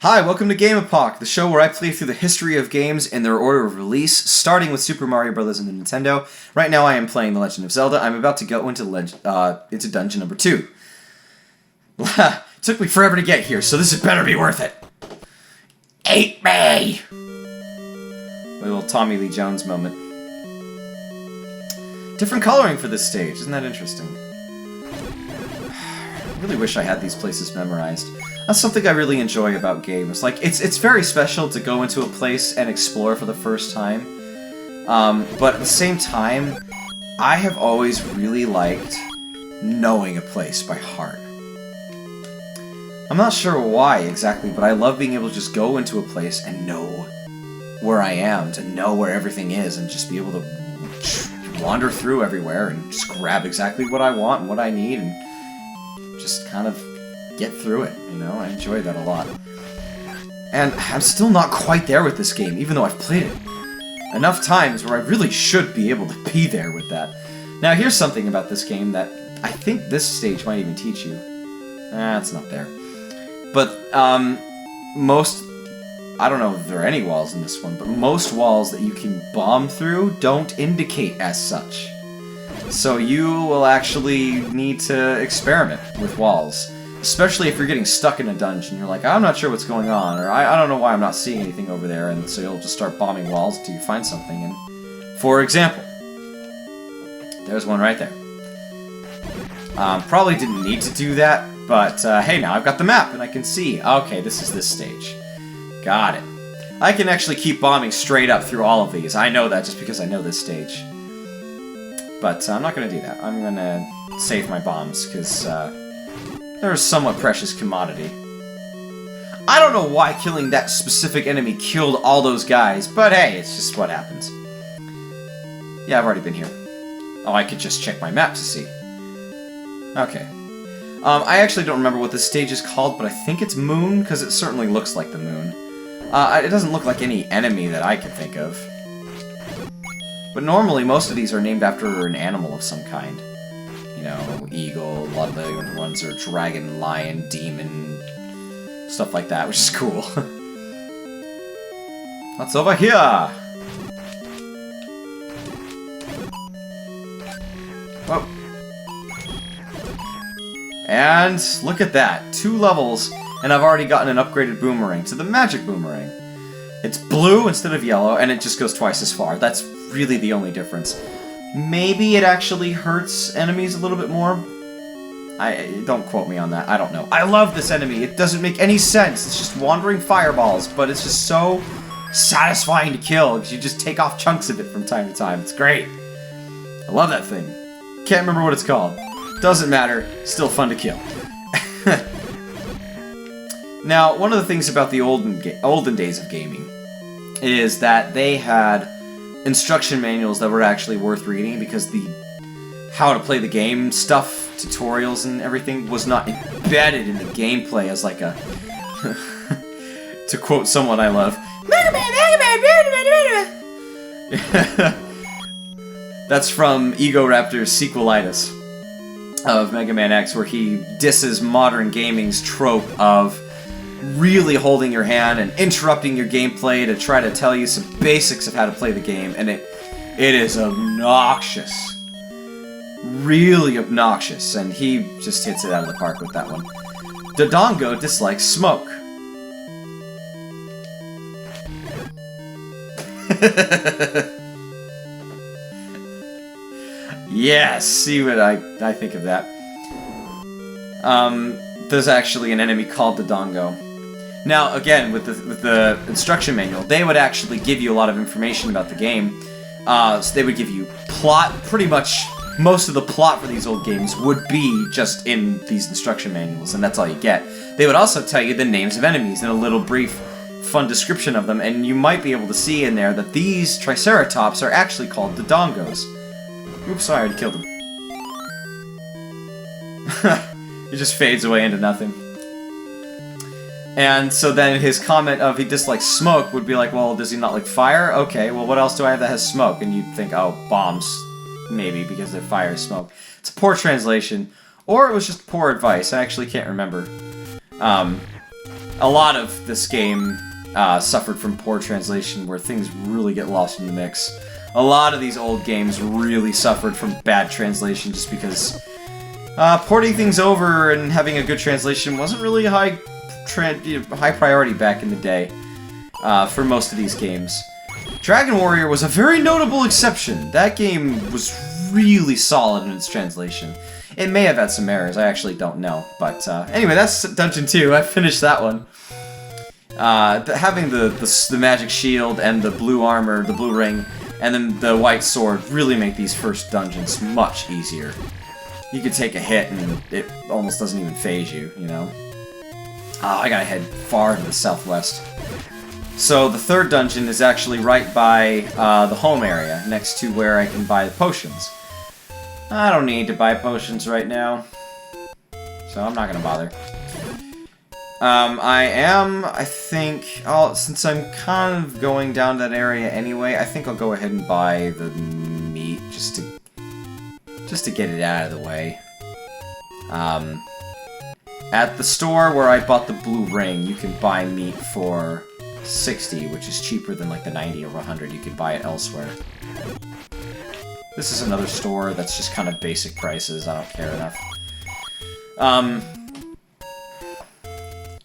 Hi, welcome to GAMEpoch, the show where I play through the history of games in their order of release, starting with Super Mario Bros. And the Nintendo. Right now I am playing The Legend of Zelda. I'm about to go into dungeon number 2. Took me forever to get here, so this had better be worth it. Eat me! A little Tommy Lee Jones moment. Different coloring for this stage, isn't that interesting? I really wish I had these places memorized. That's something I really enjoy about games. Like, it's very special to go into a place and explore for the first time. But at the same time, I have always really liked knowing a place by heart. I'm not sure why exactly, but I love being able to just go into a place and know where I am, to know where everything is, and just be able to wander through everywhere and just grab exactly what I want and what I need and just kind of get through it, you know? I enjoy that a lot. And I'm still not quite there with this game, even though I've played it enough times where I really should be able to be there with that. Now, here's something about this game that I think this stage might even teach you. It's not there. But, I don't know if there are any walls in this one, but most walls that you can bomb through don't indicate as such. So you will actually need to experiment with walls. Especially if you're getting stuck in a dungeon, you're like, I'm not sure what's going on, or I don't know why I'm not seeing anything over there, and so you'll just start bombing walls until you find something. And for example, there's one right there. Probably didn't need to do that, but hey, now I've got the map, and I can see, okay, this is this stage. Got it. I can actually keep bombing straight up through all of these. I know that just because I know this stage. But I'm not going to do that. I'm going to save my bombs, because they're a somewhat precious commodity. I don't know why killing that specific enemy killed all those guys, but hey, it's just what happens. Yeah, I've already been here. Oh, I could just check my map to see. Okay. I actually don't remember what this stage is called, but I think it's Moon, because it certainly looks like the moon. It doesn't look like any enemy that I can think of. But normally, most of these are named after an animal of some kind. You know, eagle, a lot of the ones are dragon, lion, demon, stuff like that, which is cool. What's over here? Whoa. And look at that. 2 levels, and I've already gotten an upgraded boomerang to the magic boomerang. It's blue instead of yellow, and it just goes twice as far. That's really the only difference. Maybe it actually hurts enemies a little bit more. Don't quote me on that. I don't know. I love this enemy. It doesn't make any sense. It's just wandering fireballs, but it's just so satisfying to kill because you just take off chunks of it from time to time. It's great. I love that thing. Can't remember what it's called. Doesn't matter. Still fun to kill. Now, one of the things about the olden days of gaming is that they had instruction manuals that were actually worth reading because the how to play the game stuff, tutorials and everything, was not embedded in the gameplay as like a to quote someone I love, that's from Egoraptor's sequelitis of Mega Man X, where he disses modern gaming's trope of really holding your hand and interrupting your gameplay to try to tell you some basics of how to play the game, and it is obnoxious. Really obnoxious, and he just hits it out of the park with that one. Dodongo dislikes smoke. Yes, see what I think of that. There's actually an enemy called Dodongo. Now, again, with the instruction manual, they would actually give you a lot of information about the game. So they would give you plot. Pretty much most of the plot for these old games would be just in these instruction manuals, and that's all you get. They would also tell you the names of enemies and a little brief, fun description of them, and you might be able to see in there that these Triceratops are actually called Dodongos. Oops, sorry, I already killed him. It just fades away into nothing. And so then his comment of he dislikes smoke would be like, well, does he not like fire? Okay, well, what else do I have that has smoke? And you'd think, oh, bombs, maybe, because they're fire smoke. It's a poor translation, or it was just poor advice. I actually can't remember. a lot of this game suffered from poor translation, where things really get lost in the mix. A lot of these old games really suffered from bad translation just because porting things over and having a good translation wasn't really a high priority back in the day for most of these games. Dragon Warrior was a very notable exception. That game was really solid in its translation. It may have had some errors, I actually don't know. But anyway, that's Dungeon 2. I finished that one. Having the magic shield and the blue armor, the blue ring, and then the white sword really make these first dungeons much easier. You could take a hit and it almost doesn't even phase you, you know? Oh, I gotta head far to the southwest. So the third dungeon is actually right by the home area, next to where I can buy the potions. I don't need to buy potions right now, so I'm not gonna bother. I think, since I'm kind of going down that area anyway, I think I'll go ahead and buy the meat, just to get it out of the way. At the store where I bought the blue ring, you can buy meat for 60, which is cheaper than like the 90 or 100 you could buy it elsewhere. This is another store that's just kind of basic prices, I don't care enough.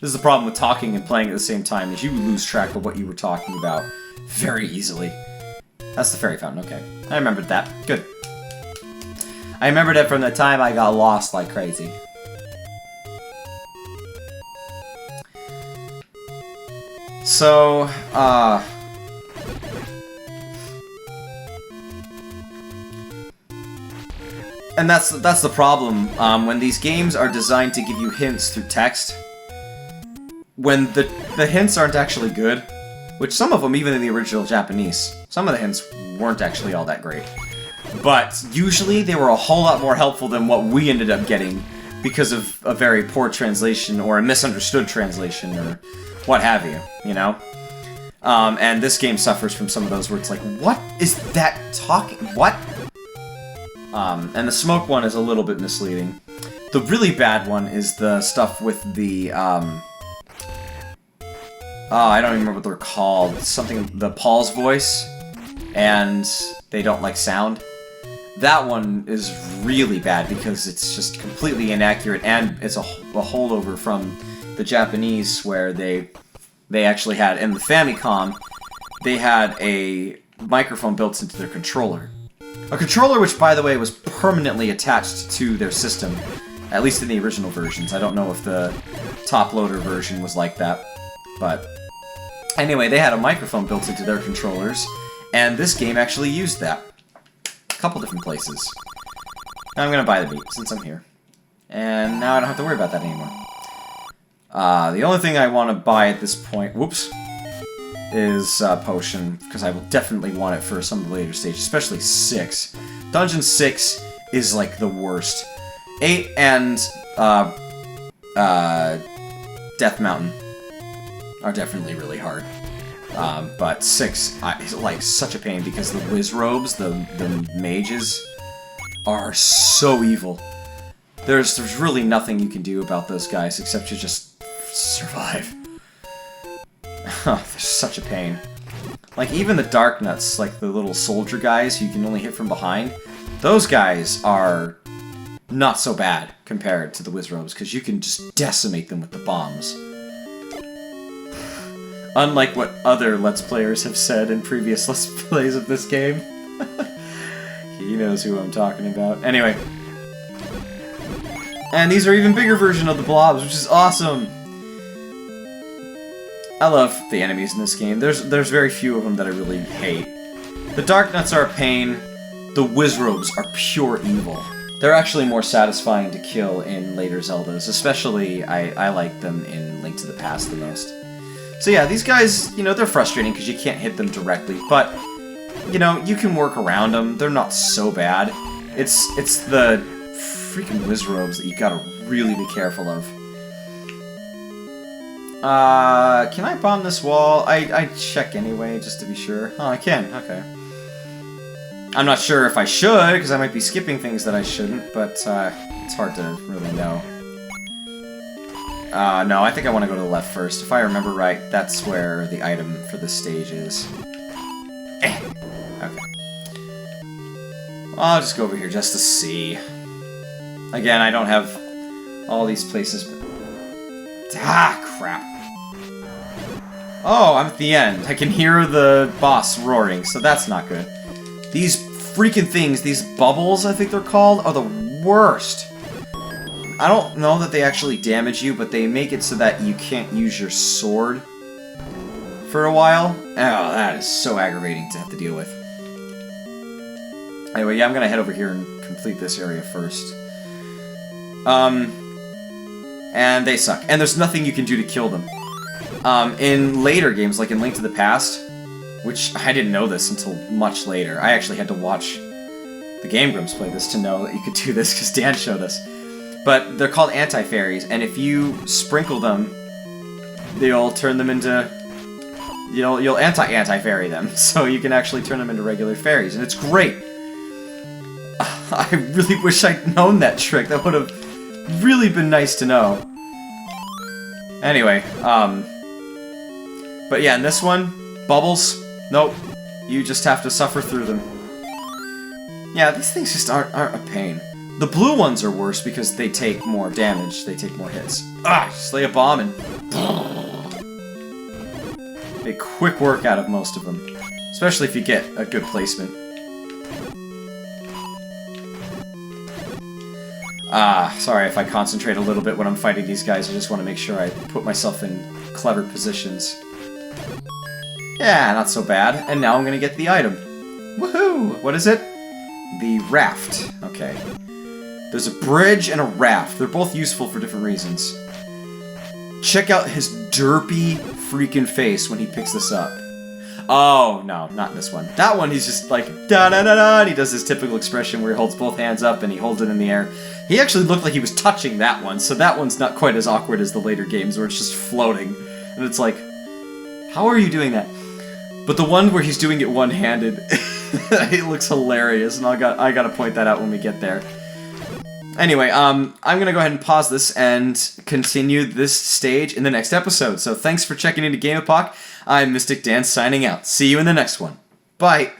This is the problem with talking and playing at the same time, is you lose track of what you were talking about very easily. That's the fairy fountain, okay. I remembered that. Good. I remembered it from the time I got lost like crazy. So, and that's the problem, when these games are designed to give you hints through text, when the hints aren't actually good, which some of them, even in the original Japanese, some of the hints weren't actually all that great. But usually they were a whole lot more helpful than what we ended up getting because of a very poor translation or a misunderstood translation or what have you, you know? And this game suffers from some of those where it's like, what is that talking? What? And the smoke one is a little bit misleading. The really bad one is the stuff with the, I don't even remember what they're called. Something, the Paul's voice, and they don't like sound. That one is really bad because it's just completely inaccurate, and it's a holdover from the Japanese where they actually had, in the Famicom, they had a microphone built into their controller. A controller which, by the way, was permanently attached to their system, at least in the original versions. I don't know if the top-loader version was like that, but anyway, they had a microphone built into their controllers, and this game actually used that. A couple different places. Now I'm gonna buy the meat, since I'm here. And now I don't have to worry about that anymore. The only thing I want to buy at this point, whoops, is potion, because I will definitely want it for some of the later stages, especially 6. Dungeon 6 is like the worst. 8 and Death Mountain are definitely really hard. But 6 is like such a pain because the Wizrobes, the mages, are so evil. There's really nothing you can do about those guys except to just survive. They're such a pain. Like, even the Dark Nuts, like the little soldier guys who you can only hit from behind, those guys are not so bad compared to the Wizrobes, because you can just decimate them with the bombs. Unlike what other Let's Players have said in previous Let's Plays of this game. He knows who I'm talking about. Anyway. And these are even bigger version of the blobs, which is awesome! I love the enemies in this game. There's very few of them that I really hate. The Dark Nuts are a pain. The Wizrobes are pure evil. They're actually more satisfying to kill in later Zeldas. Especially, I like them in Link to the Past the most. So yeah, these guys, you know, they're frustrating because you can't hit them directly, but, you know, you can work around them. They're not so bad. It's the freaking Wizrobes that you gotta really be careful of. Can I bomb this wall? I check anyway, just to be sure. Oh, I can, okay. I'm not sure if I should, because I might be skipping things that I shouldn't, but, it's hard to really know. No, I think I want to go to the left first. If I remember right, that's where the item for the stage is. Okay. I'll just go over here just to see. Again, I don't have all these places. Ah, crap. Oh, I'm at the end. I can hear the boss roaring, so that's not good. These freaking things, these bubbles, I think they're called, are the worst. I don't know that they actually damage you, but they make it so that you can't use your sword for a while. Oh, that is so aggravating to have to deal with. Anyway, yeah, I'm gonna head over here and complete this area first. And they suck. And there's nothing you can do to kill them. In later games, like in Link to the Past, which I didn't know this until much later. I actually had to watch the Game Grumps play this to know that you could do this, because Dan showed us. But they're called anti-fairies, and if you sprinkle them, they'll turn them into... You'll anti-fairy them, so you can actually turn them into regular fairies, and it's great! I really wish I'd known that trick. That would have really been nice to know. Anyway, but yeah, in this one, bubbles, nope. You just have to suffer through them. Yeah, these things just aren't a pain. The blue ones are worse because they take more damage, they take more hits. Ah, just lay a bomb and... a quick work out of most of them. Especially if you get a good placement. Sorry if I concentrate a little bit when I'm fighting these guys, I just want to make sure I put myself in clever positions. Yeah, not so bad. And now I'm gonna get the item. Woohoo! What is it? The raft. Okay. There's a bridge and a raft. They're both useful for different reasons. Check out his derpy freaking face when he picks this up. Oh, no, not this one. That one, he's just like, da-da-da-da, and he does his typical expression where he holds both hands up and he holds it in the air. He actually looked like he was touching that one, so that one's not quite as awkward as the later games where it's just floating. And it's like, how are you doing that? But the one where he's doing it one-handed, it looks hilarious, and I gotta point that out when we get there. Anyway, I'm gonna go ahead and pause this and continue this stage in the next episode. So thanks for checking into GamePoch. I'm MystikDan signing out. See you in the next one. Bye!